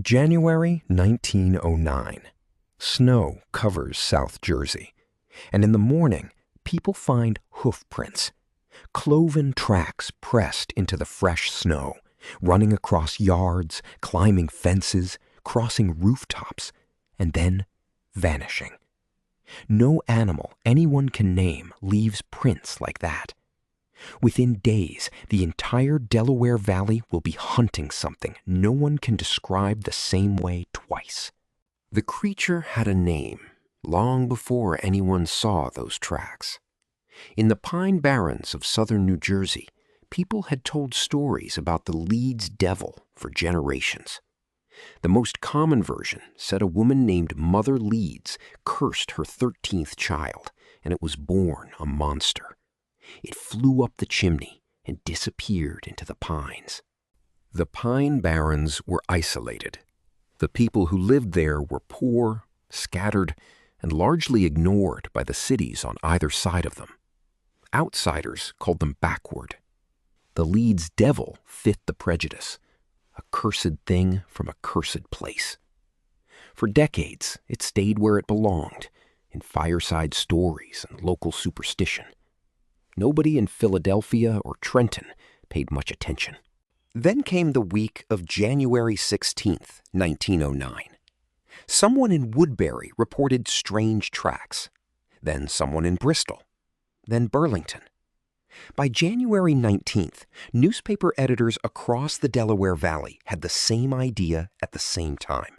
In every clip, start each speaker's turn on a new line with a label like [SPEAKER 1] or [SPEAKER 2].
[SPEAKER 1] January 1909. Snow covers South Jersey, and in the morning, people find hoofprints, cloven tracks pressed into the fresh snow, running across yards, climbing fences, crossing rooftops, and then vanishing. No animal anyone can name leaves prints like that. Within days, the entire Delaware Valley will be hunting something no one can describe the same way twice. The creature had a name long before anyone saw those tracks. In the Pine Barrens of southern New Jersey, people had told stories about the Leeds Devil for generations. The most common version said a woman named Mother Leeds cursed her 13th child, and it was born a monster. It flew up the chimney and disappeared into the pines. The Pine Barrens were isolated. The people who lived there were poor, scattered, and largely ignored by the cities on either side of them. Outsiders called them backward. The Leeds Devil fit the prejudice, a cursed thing from a cursed place. For decades, it stayed where it belonged, in fireside stories and local superstition. Nobody in Philadelphia or Trenton paid much attention. Then came the week of January 16th, 1909. Someone in Woodbury reported strange tracks. Then someone in Bristol. Then Burlington. By January 19th, newspaper editors across the Delaware Valley had the same idea at the same time.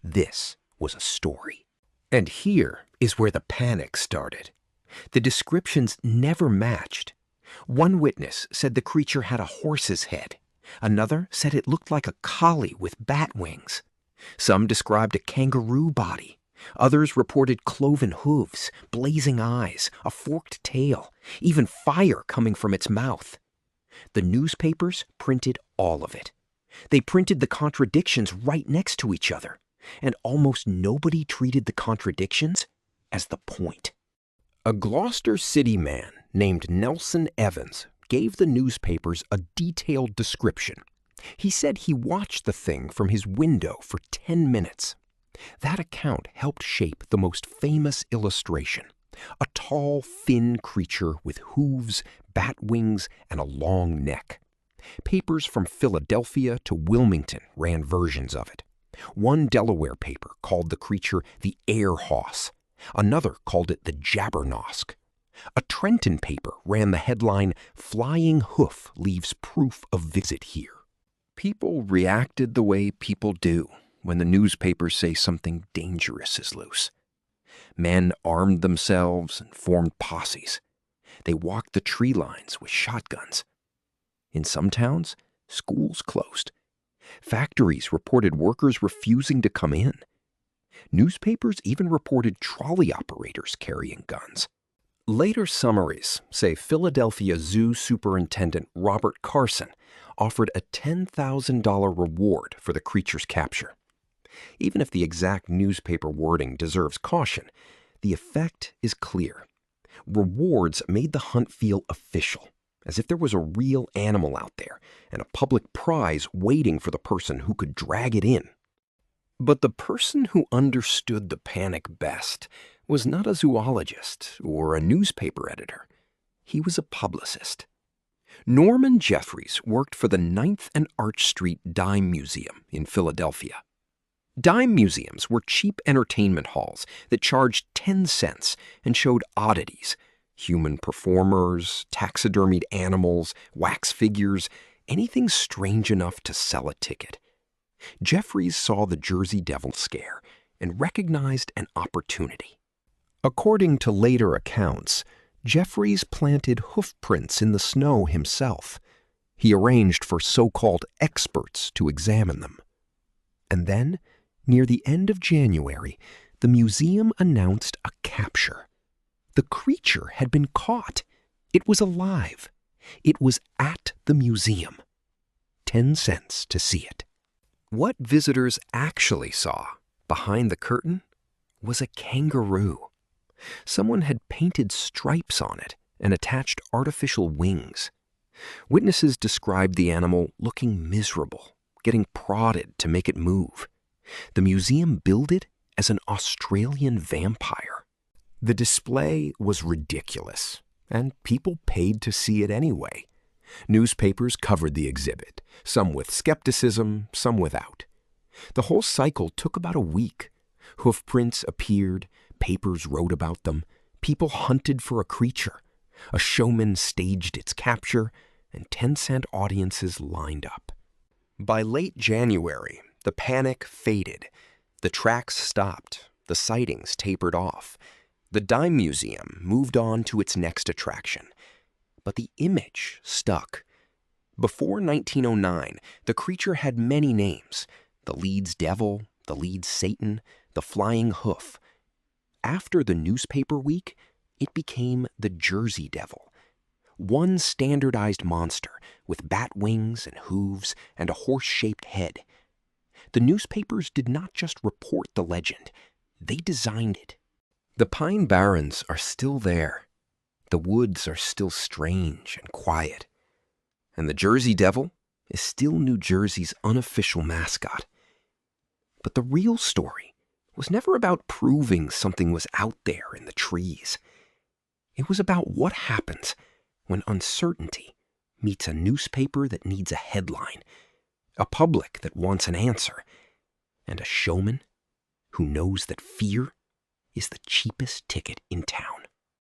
[SPEAKER 1] This was a story. And here is where the panic started. The descriptions never matched. One witness said the creature had a horse's head. Another said it looked like a collie with bat wings. Some described a kangaroo body. Others reported cloven hooves, blazing eyes, a forked tail, even fire coming from its mouth. The newspapers printed all of it. They printed the contradictions right next to each other, and almost nobody treated the contradictions as the point. A Gloucester City man named Nelson Evans gave the newspapers a detailed description. He said he watched the thing from his window for 10 minutes. That account helped shape the most famous illustration, a tall, thin creature with hooves, bat wings, and a long neck. Papers from Philadelphia to Wilmington ran versions of it. One Delaware paper called the creature the air hoss. Another called it the jabbernosk. A Trenton paper ran the headline, "Flying Hoof Leaves Proof of Visit Here." People reacted the way people do when the newspapers say something dangerous is loose. Men armed themselves and formed posses. They walked the tree lines with shotguns. In some towns, schools closed. Factories reported workers refusing to come in. Newspapers even reported trolley operators carrying guns. Later summaries say Philadelphia Zoo Superintendent Robert Carson offered a $10,000 reward for the creature's capture. Even if the exact newspaper wording deserves caution, the effect is clear. Rewards made the hunt feel official, as if there was a real animal out there and a public prize waiting for the person who could drag it in. But the person who understood the panic best was not a zoologist or a newspaper editor. He was a publicist. Norman Jefferies worked for the 9th and Arch Street Dime Museum in Philadelphia. Dime museums were cheap entertainment halls that charged 10 cents and showed oddities, human performers, taxidermied animals, wax figures, anything strange enough to sell a ticket. Jefferies saw the Jersey Devil scare and recognized an opportunity. According to later accounts, Jefferies planted hoofprints in the snow himself. He arranged for so-called experts to examine them. And then, near the end of January, the museum announced a capture. The creature had been caught. It was alive. It was at the museum. 10 cents to see it. What visitors actually saw behind the curtain was a kangaroo. Someone had painted stripes on it and attached artificial wings. Witnesses described the animal looking miserable, getting prodded to make it move. The museum billed it as an Australian vampire. The display was ridiculous, and people paid to see it anyway. Newspapers covered the exhibit, some with skepticism, some without. The whole cycle took about a week. Hoofprints appeared, papers wrote about them, people hunted for a creature. A showman staged its capture, and 10-cent audiences lined up. By late January, the panic faded. The tracks stopped, the sightings tapered off. The Dime Museum moved on to its next attraction. But the image stuck. Before 1909, the creature had many names: the Leeds Devil, the Leeds Satan, the Flying Hoof. After the newspaper week, it became the Jersey Devil. One standardized monster with bat wings and hooves and a horse-shaped head. The newspapers did not just report the legend, they designed it. The Pine Barrens are still there. The woods are still strange and quiet. And the Jersey Devil is still New Jersey's unofficial mascot. But the real story was never about proving something was out there in the trees. It was about what happens when uncertainty meets a newspaper that needs a headline, a public that wants an answer, and a showman who knows that fear is the cheapest ticket in town.